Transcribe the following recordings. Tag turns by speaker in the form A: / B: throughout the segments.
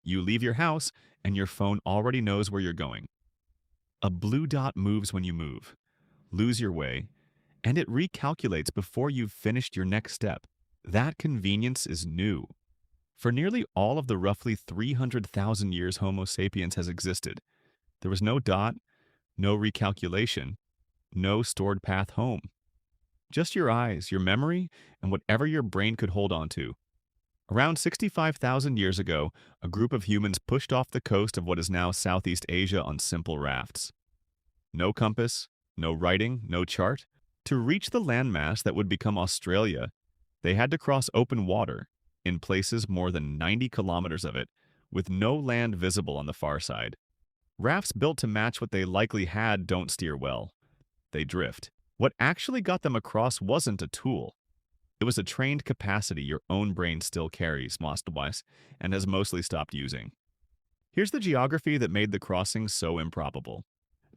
A: You leave your house, and your phone already knows where you're going. A blue dot moves when you move, lose your way, and it recalculates before you've finished your next step. That convenience is new. For nearly all of the roughly 300,000 years Homo sapiens has existed, there was no dot, no recalculation, no stored path home. Just your eyes, your memory, and whatever your brain could hold on to. Around 65,000 years ago, a group of humans pushed off the coast of what is now Southeast Asia on simple rafts. No compass, no writing, no chart. To reach the landmass that would become Australia, they had to cross open water, in places more than 90 kilometers of it, with no land visible on the far side. Rafts built to match what they likely had don't steer well. They drift. What actually got them across wasn't a tool. It was a trained capacity your own brain still carries, Mostwise, and has mostly stopped using. Here's the geography that made the crossing so improbable.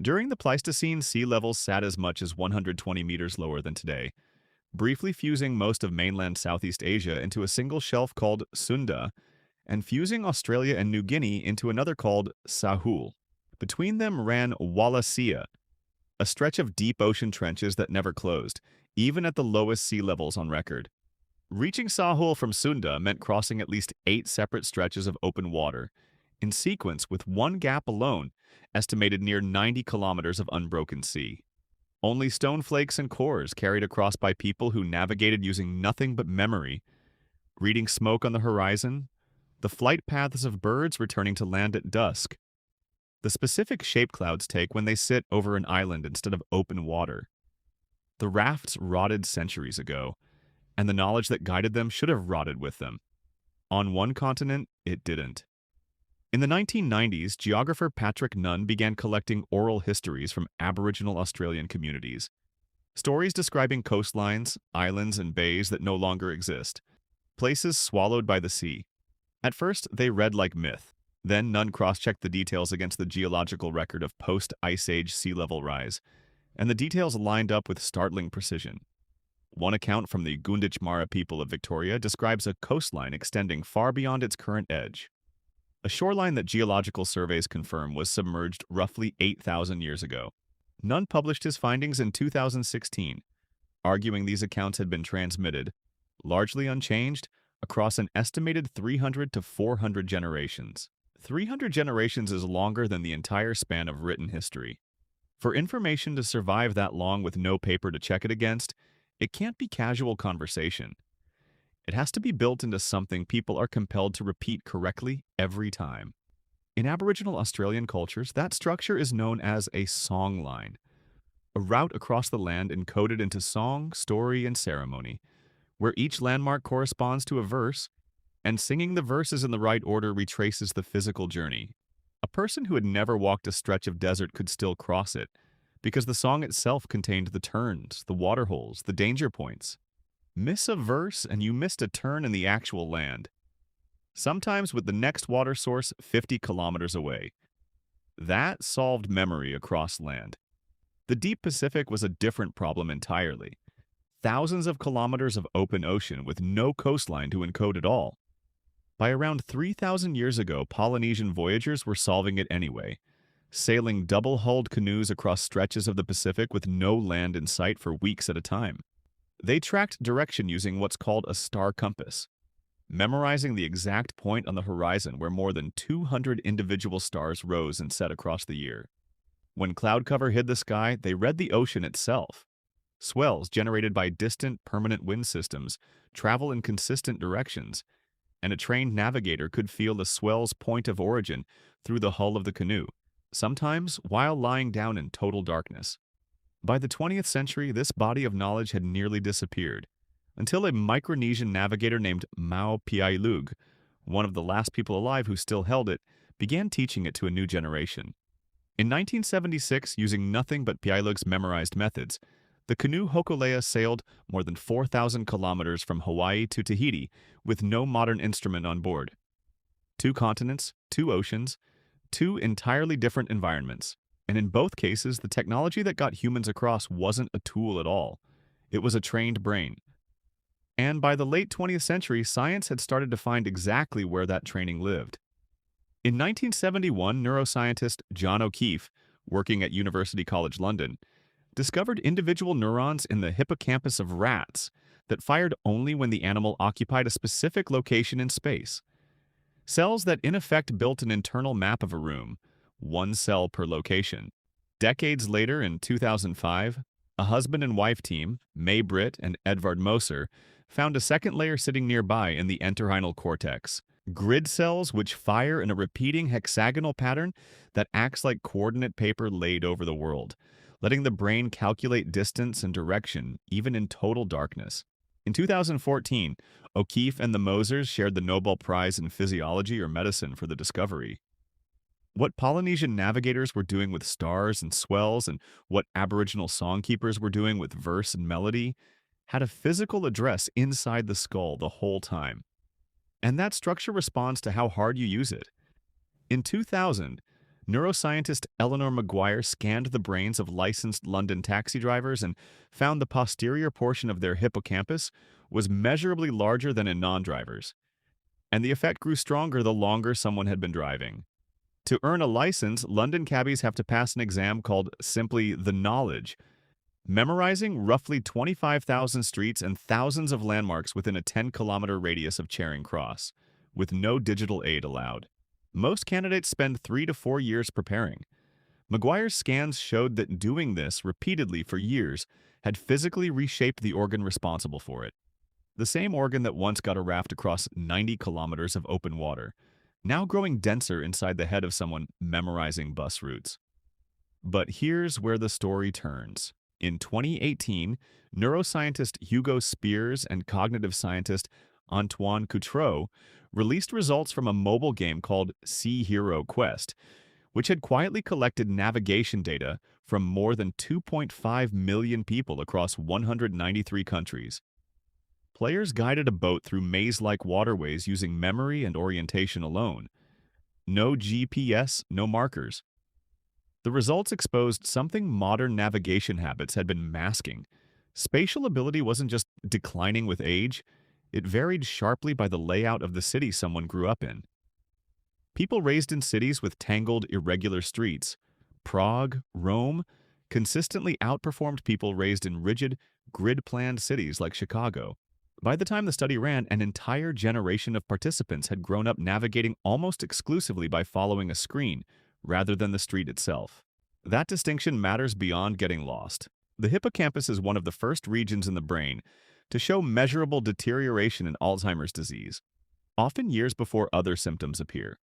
A: During the Pleistocene, sea levels sat as much as 120 meters lower than today, briefly fusing most of mainland Southeast Asia into a single shelf called Sunda, and fusing Australia and New Guinea into another called Sahul. Between them ran Wallacea, a stretch of deep ocean trenches that never closed, even at the lowest sea levels on record. Reaching Sahul from Sunda meant crossing at least 8 separate stretches of open water, in sequence with one gap alone, estimated near 90 kilometers of unbroken sea. Only stone flakes and cores carried across by people who navigated using nothing but memory, reading smoke on the horizon, the flight paths of birds returning to land at dusk, the specific shape clouds take when they sit over an island instead of open water. The rafts rotted centuries ago, and the knowledge that guided them should have rotted with them. On one continent, it didn't. In the 1990s, geographer Patrick Nunn began collecting oral histories from Aboriginal Australian communities. Stories describing coastlines, islands, and bays that no longer exist. Places swallowed by the sea. At first, they read like myth. Then Nunn cross-checked the details against the geological record of post-Ice Age sea level rise, and the details lined up with startling precision. One account from the Gunditjmara people of Victoria describes a coastline extending far beyond its current edge. A shoreline that geological surveys confirm was submerged roughly 8,000 years ago. Nunn published his findings in 2016, arguing these accounts had been transmitted, largely unchanged, across an estimated 300 to 400 generations. 300 generations is longer than the entire span of written history. For information to survive that long with no paper to check it against, it can't be casual conversation. It has to be built into something people are compelled to repeat correctly every time. In Aboriginal Australian cultures, that structure is known as a songline, a route across the land encoded into song, story, and ceremony, where each landmark corresponds to a verse, and singing the verses in the right order retraces the physical journey. A person who had never walked a stretch of desert could still cross it, because the song itself contained the turns, the waterholes, the danger points. Miss a verse and you missed a turn in the actual land, sometimes with the next water source 50 kilometers away. That solved memory across land. The deep Pacific was a different problem entirely. Thousands of kilometers of open ocean with no coastline to encode at all. By around 3,000 years ago, Polynesian voyagers were solving it anyway, sailing double-hulled canoes across stretches of the Pacific with no land in sight for weeks at a time. They tracked direction using what's called a star compass, memorizing the exact point on the horizon where more than 200 individual stars rose and set across the year. When cloud cover hid the sky, they read the ocean itself. Swells generated by distant, permanent wind systems travel in consistent directions, and a trained navigator could feel the swell's point of origin through the hull of the canoe, sometimes while lying down in total darkness. By the 20th century, this body of knowledge had nearly disappeared, until a Micronesian navigator named Mau Piailug, one of the last people alive who still held it, began teaching it to a new generation. In 1976, using nothing but Piailug's memorized methods, the canoe Hokulea sailed more than 4,000 kilometers from Hawaii to Tahiti with no modern instrument on board. 2 continents, 2 oceans, 2 entirely different environments. And in both cases, the technology that got humans across wasn't a tool at all. It was a trained brain. And by the late 20th century, science had started to find exactly where that training lived. In 1971, neuroscientist John O'Keefe, working at University College London, discovered individual neurons in the hippocampus of rats that fired only when the animal occupied a specific location in space. Cells that in effect built an internal map of a room, one cell per location. Decades later, in 2005, a husband and wife team, May Britt and Edvard Moser, found a second layer sitting nearby in the entorhinal cortex. Grid cells which fire in a repeating hexagonal pattern that acts like coordinate paper laid over the world, letting the brain calculate distance and direction, even in total darkness. In 2014, O'Keefe and the Mosers shared the Nobel Prize in Physiology or Medicine for the discovery. What Polynesian navigators were doing with stars and swells and what Aboriginal songkeepers were doing with verse and melody had a physical address inside the skull the whole time. And that structure responds to how hard you use it. In 2000, neuroscientist Eleanor Maguire scanned the brains of licensed London taxi drivers and found the posterior portion of their hippocampus was measurably larger than in non-drivers. And the effect grew stronger the longer someone had been driving. To earn a license, London cabbies have to pass an exam called simply the knowledge, memorizing roughly 25,000 streets and thousands of landmarks within a 10-kilometer radius of Charing Cross, with no digital aid allowed. Most candidates spend 3 to 4 years preparing. Maguire's scans showed that doing this repeatedly for years had physically reshaped the organ responsible for it. The same organ that once got a raft across 90 kilometers of open water, now growing denser inside the head of someone memorizing bus routes. But here's where the story turns. In 2018, neuroscientist Hugo Spears and cognitive scientist Antoine Coutreau released results from a mobile game called Sea Hero Quest, which had quietly collected navigation data from more than 2.5 million people across 193 countries. Players guided a boat through maze-like waterways using memory and orientation alone. No GPS, no markers. The results exposed something modern navigation habits had been masking. Spatial ability wasn't just declining with age, it varied sharply by the layout of the city someone grew up in. People raised in cities with tangled, irregular streets, Prague, Rome, consistently outperformed people raised in rigid, grid-planned cities like Chicago. By the time the study ran, an entire generation of participants had grown up navigating almost exclusively by following a screen, rather than the street itself. That distinction matters beyond getting lost. The hippocampus is one of the first regions in the brain to show measurable deterioration in Alzheimer's disease, often years before other symptoms appear.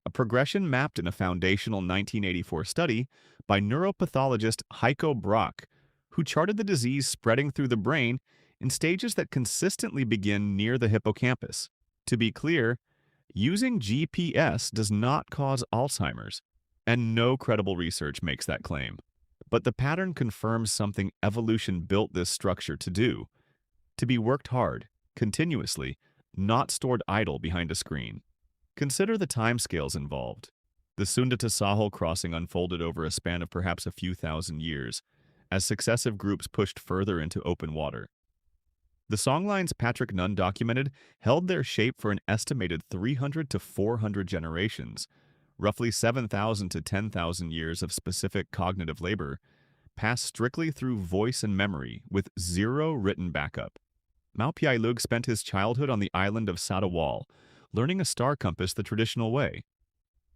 A: A progression mapped in a foundational 1984 study by neuropathologist Heiko Brock, who charted the disease spreading through the brain in stages that consistently begin near the hippocampus. To be clear, using GPS does not cause Alzheimer's, and no credible research makes that claim. But the pattern confirms something evolution built this structure to do: to be worked hard, continuously, not stored idle behind a screen. Consider the timescales involved. The Sunda to Sahel crossing unfolded over a span of perhaps a few thousand years, as successive groups pushed further into open water. The songlines Patrick Nunn documented held their shape for an estimated 300 to 400 generations, roughly 7,000 to 10,000 years of specific cognitive labor, passed strictly through voice and memory with zero written backup. Mao Piailug spent his childhood on the island of Satawal, learning a star compass the traditional way.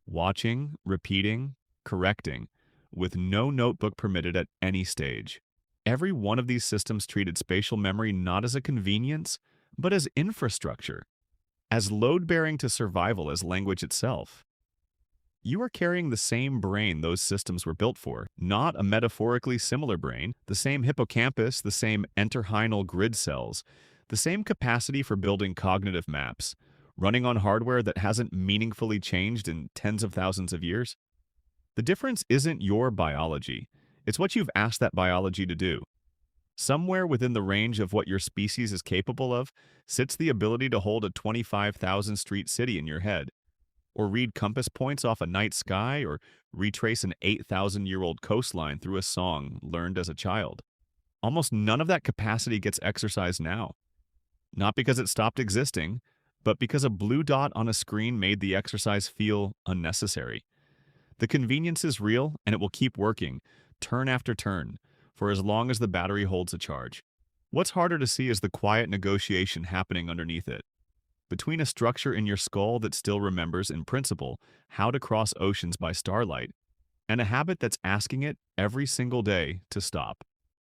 A: Watching, repeating, correcting, with no notebook permitted at any stage. Every one of these systems treated spatial memory not as a convenience, but as infrastructure, as load-bearing to survival as language itself. You are carrying the same brain those systems were built for, not a metaphorically similar brain, the same hippocampus, the same entorhinal grid cells, the same capacity for building cognitive maps, running on hardware that hasn't meaningfully changed in tens of thousands of years. The difference isn't your biology. It's what you've asked that biology to do. Somewhere within the range of what your species is capable of sits the ability to hold a 25,000 street city in your head, or read compass points off a night sky, or retrace an 8,000-year-old coastline through a song learned as a child. Almost none of that capacity gets exercised now. Not because it stopped existing, but because a blue dot on a screen made the exercise feel unnecessary. The convenience is real, and it will keep working, turn after turn, for as long as the battery holds a charge. What's harder to see is the quiet negotiation happening underneath it. Between a structure in your skull that still remembers, in principle, how to cross oceans by starlight, and a habit that's asking it every single day to stop.